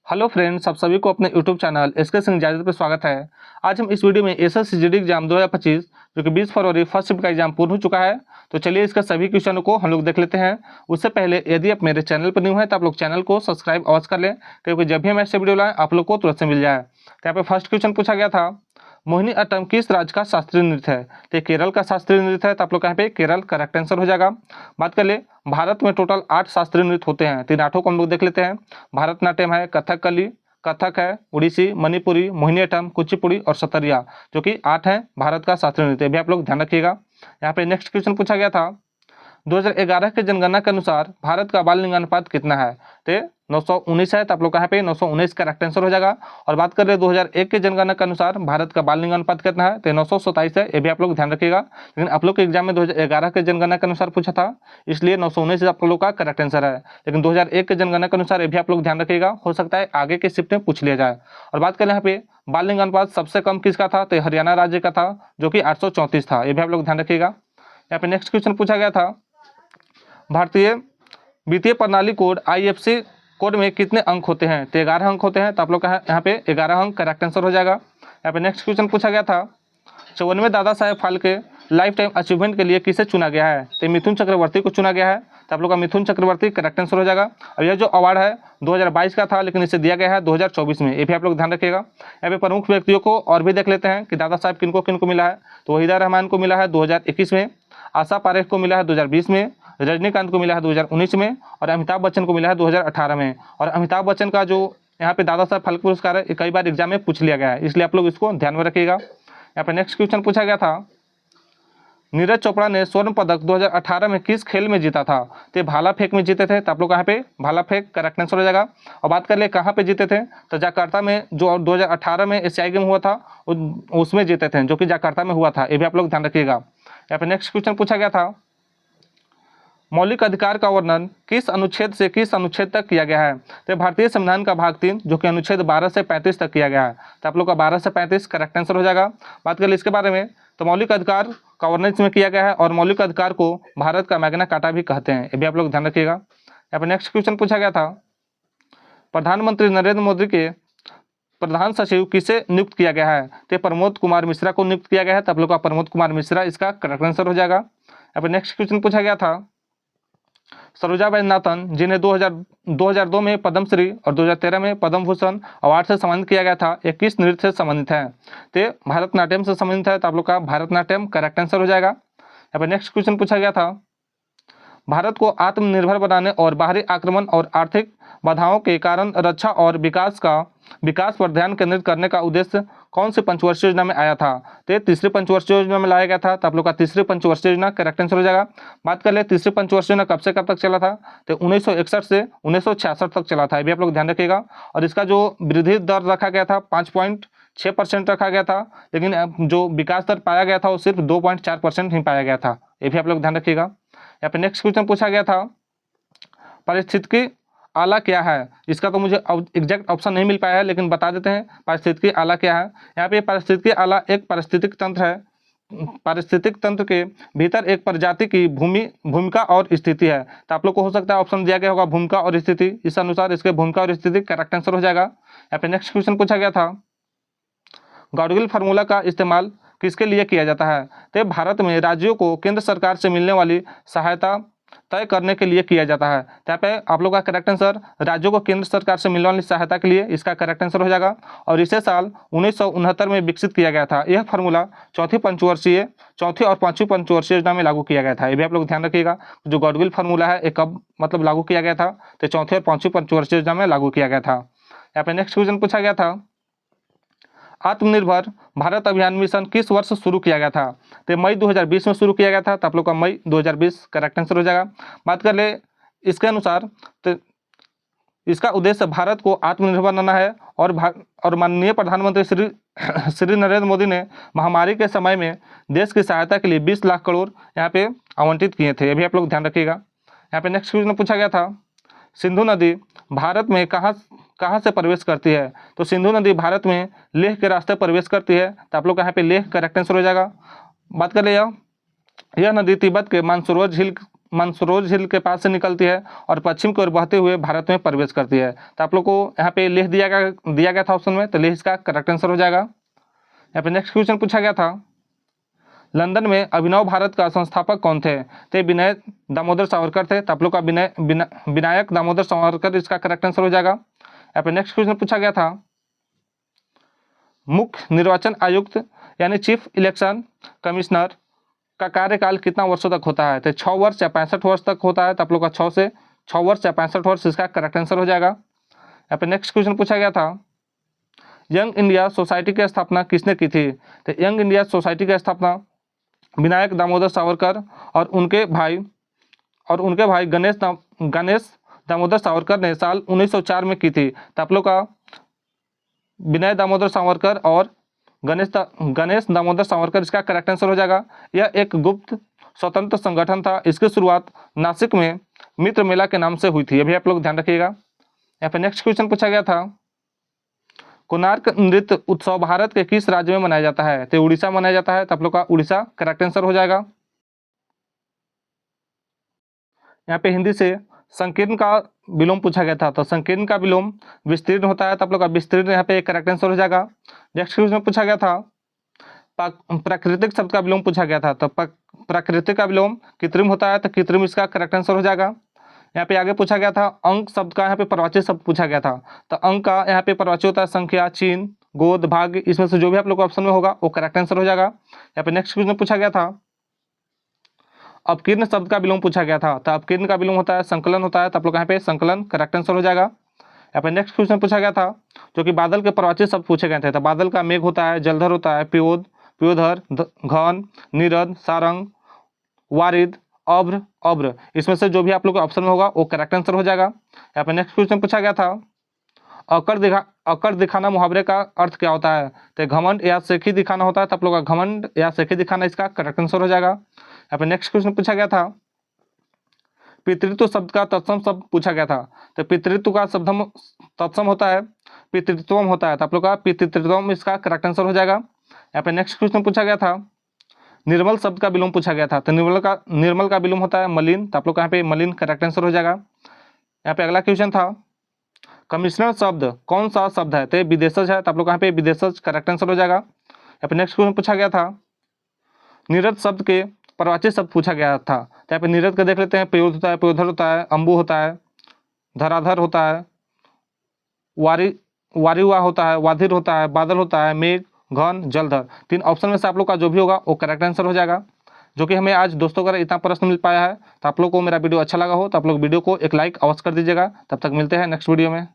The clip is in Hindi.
हेलो फ्रेंड्स, आप सभी को अपने यूट्यूब चैनल एसके सिंह इजाजत पर स्वागत है। आज हम इस वीडियो में एसएससीजीडी एग्जाम 2025 जो कि 20 फरवरी फर्स्ट शिफ्ट का एग्जाम पूर्ण हो चुका है, तो चलिए इसका सभी क्वेश्चनों को हम लोग देख लेते हैं। उससे पहले यदि आप मेरे चैनल पर न्यू हैं तो आप लोग चैनल को सब्सक्राइब अवश्य कर लें, क्योंकि जब भी हम ऐसे वीडियो लाएं आप लोग को तुरंत से मिल जाए। तो यहाँ पे फर्स्ट क्वेश्चन पूछा गया था, मोहिनी अट्टम किस राज्य का शास्त्रीय नृत्य है? तो ये केरल का शास्त्रीय नृत्य है, तो आप लोग यहाँ पे केरल करेक्ट आंसर हो जाएगा। बात कर ले, भारत में टोटल 8 शास्त्रीय नृत्य होते हैं, तो इन 8 को हम लोग देख लेते हैं। भारतनाट्यम है, कथकली, कथक है, उड़ीसी, मणिपुरी, मोहिनीअट्टम, कुचिपुड़ी और सतरिया, जो कि 8 हैं भारत का शास्त्रीय नृत्य। भी आप लोग ध्यान रखिएगा। यहाँ पे नेक्स्ट क्वेश्चन पूछा गया था, 2011 के जनगणना के अनुसार भारत का बाल लिंगानुपात कितना है? तो 919 है, तो आप लोग यहाँ पे 919 का करेक्ट आंसर हो जाएगा। और बात कर रहे 2001 के जनगणना के अनुसार भारत का बाल लिंगानुपात कितना है? तो 927 है, ये भी आप लोग ध्यान रखिएगा। लेकिन आप लोग के एग्जाम में 2011 के जनगणना के अनुसार पूछा था, इसलिए 919 आप लोग का करेक्ट आंसर है। लेकिन 2001 के जनगणना के अनुसार ये भी आप लोग ध्यान रखिएगा, हो सकता है आगे के शिफ्ट में पूछ लिया जाए। और बात करें यहाँ पे बाल लिंगानुपात सबसे कम किसका था? तो हरियाणा राज्य का था, जो कि 834 था। ये भी आप लोग ध्यान रखिएगा। यहाँ पे नेक्स्ट क्वेश्चन पूछा गया था, भारतीय वित्तीय प्रणाली कोड IFC कोड में कितने अंक होते हैं? तो 11 अंक होते हैं, तो आप लोग का यहाँ पे 11 अंक करेक्ट आंसर हो जाएगा। यहाँ पे नेक्स्ट क्वेश्चन पूछा गया था, 54वें Dada Saheb Phalke life time achievement के लिए किसे चुना गया है? तो मिथुन चक्रवर्ती को चुना गया है, तो आप लोग का मिथुन चक्रवर्ती करेक्ट आंसर हो जाएगा। और यह जो अवार्ड है 2022 का था, लेकिन इसे दिया गया है 2024 में, ये भी आप लोग ध्यान रखिएगा। यहाँ पे प्रमुख व्यक्तियों को और भी देख लेते हैं कि दादा साहब किनको किनको मिला है। तो वहीदा रहमान को मिला है 2021 में, आशा पारेख को मिला है 2020 में, रजनीकांत को मिला है 2019 में, और अमिताभ बच्चन को मिला है 2018 में। और अमिताभ बच्चन का जो यहाँ पे दादा साहब फाल्के पुरस्कार है, कई बार एग्जाम में पूछ लिया गया है, इसलिए आप लोग इसको ध्यान में रखिएगा। यहाँ पे नेक्स्ट क्वेश्चन पूछा गया था, नीरज चोपड़ा ने स्वर्ण पदक 2018 में किस खेल में जीता था? तो भाला फेंक में जीते थे, तो आप लोग यहाँ पे भाला फेंक करेक्ट आंसर हो जाएगा। और बात कर ले कहाँ पे जीते थे, तो जकार्ता में, जो 2018 में एशियाई गेम हुआ था उसमें जीते थे, जो कि जकार्ता में हुआ था। ये भी आप लोग ध्यान रखिएगा। यहाँ पे नेक्स्ट क्वेश्चन पूछा गया था, मौलिक अधिकार का वर्णन किस अनुच्छेद से किस अनुच्छेद तक किया गया है? तो भारतीय संविधान का भाग 3, जो कि अनुच्छेद 12 से 35 तक किया गया है, तो आप लोग का 12 से 35 करेक्ट आंसर हो जाएगा। बात करें इसके बारे में, तो मौलिक अधिकार का वर्णन इसमें किया गया है, और मौलिक अधिकार को भारत का मैग्ना कार्टा भी कहते हैं, ये भी आप लोग ध्यान रखिएगा। यहाँ पर नेक्स्ट क्वेश्चन पूछा गया था, प्रधानमंत्री नरेंद्र मोदी के प्रधान सचिव किसे नियुक्त किया गया है? तो प्रमोद कुमार मिश्रा को नियुक्त किया गया है, तो आप लोग का प्रमोद कुमार मिश्रा इसका करेक्ट आंसर हो जाएगा। यहाँ पर नेक्स्ट क्वेश्चन पूछा गया था, सरोजा वैद्यनाथन, जिन्हें 2002 में पद्मश्री और 2013 में पद्म भूषण अवार्ड से सम्मानित किया गया था, ये किस नृत्य से संबंधित है? तो भारतनाट्यम से संबंधित है, तो आप लोग का भारतनाट्यम करेक्ट आंसर हो जाएगा। यहाँ पर नेक्स्ट क्वेश्चन पूछा गया था, भारत को आत्मनिर्भर बनाने और बाहरी आक्रमण और आर्थिक बाधाओं के कारण रक्षा और विकास पर ध्यान केंद्रित करने का उद्देश्य कौन सी पंचवर्षीय योजना में आया था? तो तीसरी पंचवर्षीय योजना में लाया गया था, तो आप लोग का तीसरी पंचवर्षीय योजना करेक्ट आंसर हो जाएगा। बात कर ले तीसरी पंचवर्षीय योजना कब से कब तक चला था? तो 1961 से 1966 तक चला था, ये भी आप लोग ध्यान रखिएगा। और इसका जो वृद्धि दर रखा गया था 5.6% रखा गया था, लेकिन जो विकास दर पाया गया था वो सिर्फ 2.4% ही पाया गया था, ये भी आप लोग ध्यान रखिएगा। यहाँ पे नेक्स्ट क्वेश्चन पूछा गया था, पारिस्थितिकी आला क्या है? इसका तो मुझे एग्जैक्ट ऑप्शन नहीं मिल पाया है, लेकिन बता देते हैं पारिस्थितिकी आला क्या है। यहाँ पे पारिस्थितिकी आला एक पारिस्थितिक तंत्र है। पारिस्थितिक तंत्र के भीतर एक प्रजाति की भूमिका और स्थिति है, तो आप लोग को हो सकता है ऑप्शन दिया गया होगा भूमिका और स्थिति, इस अनुसार इसके भूमिका और स्थिति करेक्ट आंसर हो जाएगा। यहाँ पे नेक्स्ट क्वेश्चन पूछा गया था, गॉडगिल फार्मूला का इस्तेमाल किसके लिए किया जाता है? तो भारत में राज्यों को केंद्र सरकार से मिलने वाली सहायता तय करने के लिए किया जाता है। यहाँ पे आप लोग का करेक्ट आंसर राज्यों को केंद्र सरकार से मिलने वाली सहायता के लिए इसका करेक्ट आंसर हो जाएगा। और इसे साल 1969 में विकसित किया गया था। यह फार्मूला चौथी और पांचवी पंचवर्षीय योजना में लागू किया गया था, ये भी आप लोग ध्यान रखिएगा। जो गॉडगिल फार्मूला है ये कब मतलब लागू किया गया था? तो चौथी और पांचवी पंचवर्षीय योजना में लागू किया गया था। यहाँ पे नेक्स्ट क्वेश्चन पूछा गया था, आत्मनिर्भर भारत अभियान मिशन किस वर्ष शुरू किया गया था? तो मई 2020 में शुरू किया गया था, तो आप लोग का मई 2020 करेक्ट आंसर हो जाएगा। बात कर ले इसके अनुसार, तो इसका उद्देश्य भारत को आत्मनिर्भर बनाना है, और माननीय प्रधानमंत्री श्री नरेंद्र मोदी ने महामारी के समय में देश की सहायता के लिए 20 लाख करोड़ यहाँ पे आवंटित किए थे, ये भी आप लोग ध्यान रखिएगा। यहाँ पे नेक्स्ट क्वेश्चन पूछा गया था, सिंधु नदी भारत में कहाँ से प्रवेश करती है? तो सिंधु नदी भारत में लेह के रास्ते प्रवेश करती है, तो आप लोग का यहाँ पे लेह करेक्ट आंसर हो जाएगा। बात कर ले, यह नदी तिब्बत के मानसरोवर झील मानसरोज हिल के पास से निकलती है और पश्चिम की ओर बहते हुए भारत में प्रवेश करती है। तो आप लोग को यहाँ पे लेह दिया गया था ऑप्शन में, तो लेह इसका करेक्ट आंसर हो जाएगा। यहाँ पे नेक्स्ट क्वेश्चन पूछा गया था, लंदन में अभिनव भारत का संस्थापक कौन थे? तो विनय दामोदर सावरकर थे। तो आप लोग का विनायक दामोदर सावरकर इसका करेक्ट आंसर हो जाएगा। यहाँ पे नेक्स्ट क्वेश्चन पूछा गया था, मुख्य निर्वाचन आयुक्त यानी चीफ इलेक्शन कमिश्नर का कार्यकाल कितना वर्षों तक होता है? तो 6 वर्ष या 65 वर्ष तक होता है। तो आप लोग का 6 वर्ष या 65 वर्ष इसका करेक्ट आंसर हो जाएगा। यहाँ पे नेक्स्ट क्वेश्चन पूछा गया था, यंग इंडिया सोसाइटी की स्थापना किसने की थी? तो यंग इंडिया सोसाइटी की स्थापना विनायक दामोदर सावरकर और उनके भाई गणेश दामोदर सावरकर ने साल 1904 में की थी। तो आप लोग का विनय दामोदर सावरकर और गणेश दामोदर सावरकर इसका करेक्ट आंसर हो जाएगा। यह एक गुप्त स्वतंत्र संगठन था। इसकी शुरुआत नासिक में मित्र मेला के नाम से हुई थी। अभी आप लोग ध्यान रखिएगा। यहाँ पे नेक्स्ट क्वेश्चन पूछा गया था, कोणार्क नृत्य उत्सव भारत के किस राज्य में मनाया जाता है? तो उड़ीसा मनाया जाता है। तो आप लोग का उड़ीसा करेक्ट आंसर हो जाएगा। यहाँ पे हिंदी से संकीर्ण का विलोम पूछा गया था। तो संकीर्ण का विलोम विस्तीर्ण होता है। तो आप लोग का विस्तीर्ण यहाँ पे करेक्ट आंसर हो जाएगा। नेक्स्ट क्वेश्चन पूछा गया था, प्राकृतिक शब्द का विलोम पूछा गया था। तो प्राकृतिक का विलोम कृत्रिम होता है। तो कृत्रिम इसका करेक्ट आंसर हो जाएगा। यहाँ पे आगे पूछा गया था, अंक शब्द का यहाँ पे परवाची शब्द पूछा गया था। तो अंक का यहाँ पे परवाची होता है संख्या, चिन्ह, गोद, भाग्य। इसमें से जो भी आप लोग को ऑप्शन में होगा वो करेक्ट आंसर हो जाएगा। यहाँ पे नेक्स्ट क्वेश्चन पूछा गया था, अपकीर्ण शब्द का विलोम पूछा गया था। तो अपकीर्ण का विलोम होता है संकलन होता है। तो आप लोग यहाँ पे संकलन करेक्ट आंसर हो जाएगा। यहाँ पे नेक्स्ट क्वेश्चन पूछा गया था, जो कि बादल के परवाची शब्द पूछे गए थे। तो बादल का मेघ होता है, जलधर होता है, प्योद, प्योधर, घन, नीरद, सारंग, वारिद, अभ्र, अभ्र। इसमें से जो भी आप लोग के ऑप्शन में होगा वो करेक्ट आंसर हो जाएगा। यहाँ पे नेक्स्ट क्वेश्चन पूछा गया था, अकड़ दिखाना मुहावरे का अर्थ क्या होता है? तो घमंड या शेखी दिखाना होता है। तो आप लोग का घमंड या शेखी दिखाना इसका करेक्ट आंसर हो जाएगा। यहाँ पे नेक्स्ट क्वेश्चन पूछा गया था, पितृत्व शब्द का तत्सम शब्द पूछा गया था। तो पितृत्व का शब्द तत्सम होता है, पितृत्वम होता है। तो आप लोग का पितृत्वम इसका करेक्ट आंसर हो जाएगा। यहाँ पे नेक्स्ट क्वेश्चन पूछा गया था, निर्मल शब्द का विलोम पूछा गया था। तो निर्मल का विलोम होता है मलिन। तो आप लोग यहाँ पे मलिन करेक्ट आंसर हो जाएगा। यहाँ पे अगला क्वेश्चन था, कमिश्नर शब्द कौन सा शब्द है? तो विदेशज है। तो आप लोग यहाँ पे विदेशज करेक्ट आंसर हो जाएगा। यहाँ पे नेक्स्ट क्वेश्चन पूछा गया था, नीरद शब्द के परवाची शब्द पूछा गया था। तो यहाँ पे नीरद का देख लेते हैं, प्योद होता है, प्योधर होता है, अंबु होता है, धराधर होता है, वारिवा होता है, वाधिर होता है, बादल होता है, मेघ, घन, जलधर। 3 ऑप्शन में से आप लोग का जो भी होगा वो करेक्ट आंसर हो जाएगा। जो कि हमें आज दोस्तों का इतना प्रश्न मिल पाया है। तो आप लोग को मेरा वीडियो अच्छा लगा हो तो आप लोग वीडियो को एक लाइक अवश्य कर दीजिएगा। तब तक मिलते हैं नेक्स्ट वीडियो में।